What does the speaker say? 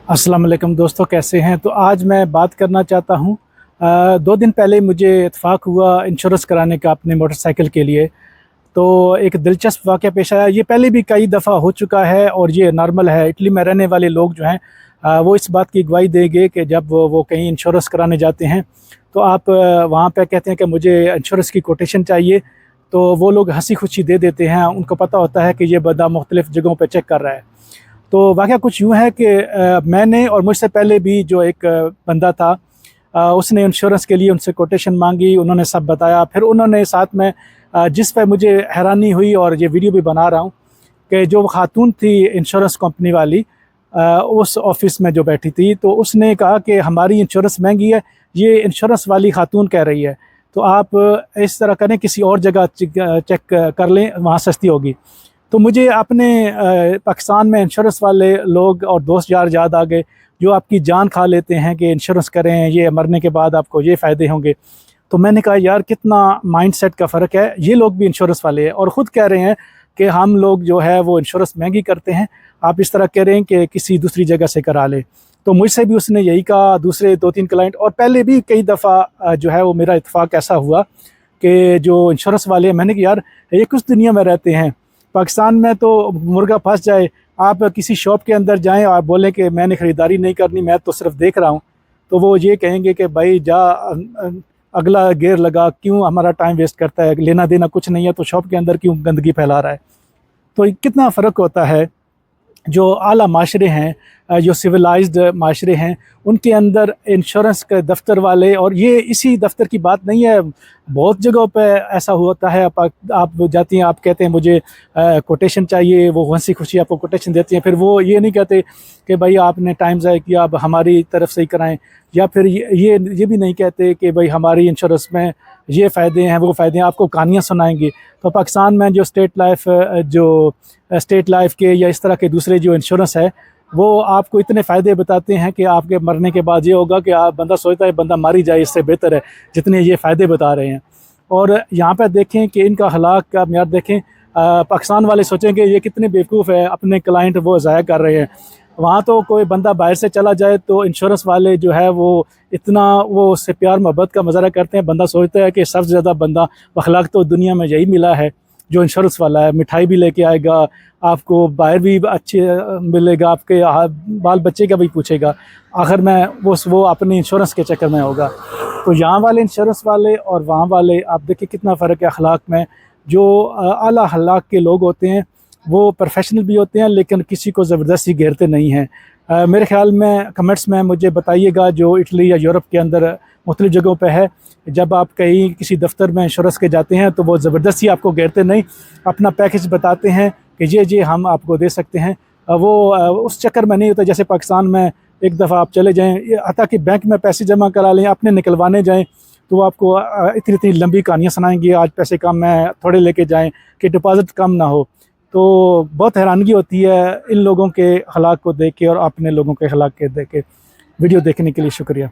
अस्सलाम वालेकुम दोस्तों, कैसे हैं। तो आज मैं बात करना चाहता हूँ 2 दिन पहले मुझे इत्फाक हुआ इंश्योरेंस कराने का अपने मोटरसाइकिल के लिए। तो एक दिलचस्प वाक़या पेश आया। ये पहले भी कई दफ़ा हो चुका है और ये नॉर्मल है। इटली में रहने वाले लोग जो हैं वो इस बात की गवाही देंगे कि जब वो कहीं इंश्योरेंस कराने जाते हैं तो आप वहाँ पे कहते हैं कि मुझे इंश्योरेंस की कोटेशन चाहिए, तो वो लोग हंसी खुशी दे देते हैं। उनको पता होता है कि ये बंदा मुख्तलिफ़ जगहों पे चेक कर रहा है। तो वाक़या कुछ यूँ है कि मैंने और मुझसे पहले भी जो एक बंदा था उसने इंश्योरेंस के लिए उनसे कोटेशन मांगी, उन्होंने सब बताया। फिर उन्होंने साथ में जिस पे मुझे हैरानी हुई और ये वीडियो भी बना रहा हूँ कि जो खातून थी इंश्योरेंस कंपनी वाली उस ऑफ़िस में जो बैठी थी, तो उसने कहा कि हमारी इंश्योरेंस महंगी है, ये इंश्योरेंस वाली खातून कह रही है, तो आप इस तरह करें किसी और जगह चेक कर लें, वहाँ सस्ती होगी। तो मुझे अपने पाकिस्तान में इंश्योरेंस वाले लोग और दोस्त यार याद आ गए जो आपकी जान खा लेते हैं कि इंश्योरेंस करें, ये मरने के बाद आपको ये फ़ायदे होंगे। तो मैंने कहा यार कितना माइंडसेट का फ़र्क है। ये लोग भी इंश्योरेंस वाले हैं और ख़ुद कह रहे हैं कि हम लोग जो है वो इंश्योरेंस महंगी करते हैं, आप इस तरह कह रहे हैं कि किसी दूसरी जगह से करा लें। तो मुझसे भी उसने यही कहा, दूसरे 2-3 क्लाइंट और पहले भी कई दफ़ा जो है वो मेरा इत्तेफाक ऐसा हुआ कि जो इंश्योरेंस वाले हैं, मैंने कहा यार ये कुछ दुनिया में रहते हैं। पाकिस्तान में तो मुर्गा फंस जाए, आप किसी शॉप के अंदर जाएं और बोलें कि मैंने ख़रीदारी नहीं करनी, मैं तो सिर्फ देख रहा हूं, तो वो ये कहेंगे कि भाई जा अगला गेयर लगा, क्यों हमारा टाइम वेस्ट करता है, लेना देना कुछ नहीं है तो शॉप के अंदर क्यों गंदगी फैला रहा है। तो कितना फ़र्क होता है। जो आला माशरे हैं, जो सिविलाइज्ड माशरे हैं, उनके अंदर इंश्योरेंस के दफ्तर वाले, और ये इसी दफ्तर की बात नहीं है, बहुत जगहों पे ऐसा होता है। आप जाती हैं, आप कहते हैं मुझे कोटेशन चाहिए, वो हंसी खुशी आपको कोटेशन देती हैं। फिर वो ये नहीं कहते कि भाई आपने टाइम ज़ाया किया, आप हमारी तरफ से ही कराएं, या फिर ये भी नहीं कहते कि भाई हमारी इंश्योरेंस में ये फ़ायदे हैं वो फ़ायदे हैं, आपको कहानियाँ सुनाएंगे। तो पाकिस्तान में जो स्टेट लाइफ के या इस तरह के दूसरे जो इंश्योरेंस है, वो आपको इतने फ़ायदे बताते हैं कि आपके मरने के बाद ये होगा कि आप बंदा सोचता है बंदा मारी जाए, इससे बेहतर है जितने ये फ़ायदे बता रहे हैं। और यहाँ पर देखें कि इनका हलाक का म्यार देखें। पाकिस्तान वाले सोचेंगे ये कितने बेवकूफ़ है, अपने क्लाइंट वो ज़ाया कर रहे हैं। वहाँ तो कोई बंदा बाहर से चला जाए तो इंश्योरेंस वाले जो है वो इतना वो उससे प्यार मोहब्बत का मुज़ाहरा करते हैं। बंदा सोचता है कि सबसे ज़्यादा बंदा अखलाक तो दुनिया में यही मिला है जो इंश्योरेंस वाला है। मिठाई भी लेके आएगा, आपको बाहर भी अच्छे मिलेगा, आपके बाल बच्चे का भी पूछेगा, आखिर में वो अपने इंश्योरेंस के चक्कर में होगा। तो यहाँ वाले इंश्योरेंस वाले और वहाँ वाले, आप देखिए कितना फ़र्क है अखलाक में। जो आला अखलाक के लोग होते हैं वो प्रोफेशनल भी होते हैं, लेकिन किसी को ज़बरदस्ती घेरते नहीं हैं। मेरे ख़्याल में कमेंट्स में मुझे बताइएगा जो इटली या यूरोप के अंदर मुख्तलिफ़ जगहों पे है, जब आप कहीं किसी दफ्तर में इंश्योरेंस के जाते हैं तो वो ज़बरदस्ती आपको घेरते नहीं, अपना पैकेज बताते हैं कि ये हम आपको दे सकते हैं। वो उस चक्कर में नहीं होता जैसे पाकिस्तान में एक दफ़ा आप चले जाएँ, हत्ता कि बैंक में पैसे जमा करा लें, अपने निकलवाने जाएँ तो वो आपको इतनी लंबी कहानियाँ सुनाएंगे, आज पैसे कम है थोड़े लेके जाएँ कि डिपॉज़िट कम ना हो। तो बहुत हैरानगी होती है इन लोगों के अखलाक को देख के और अपने लोगों के अखलाक के देख के। वीडियो देखने के लिए शुक्रिया।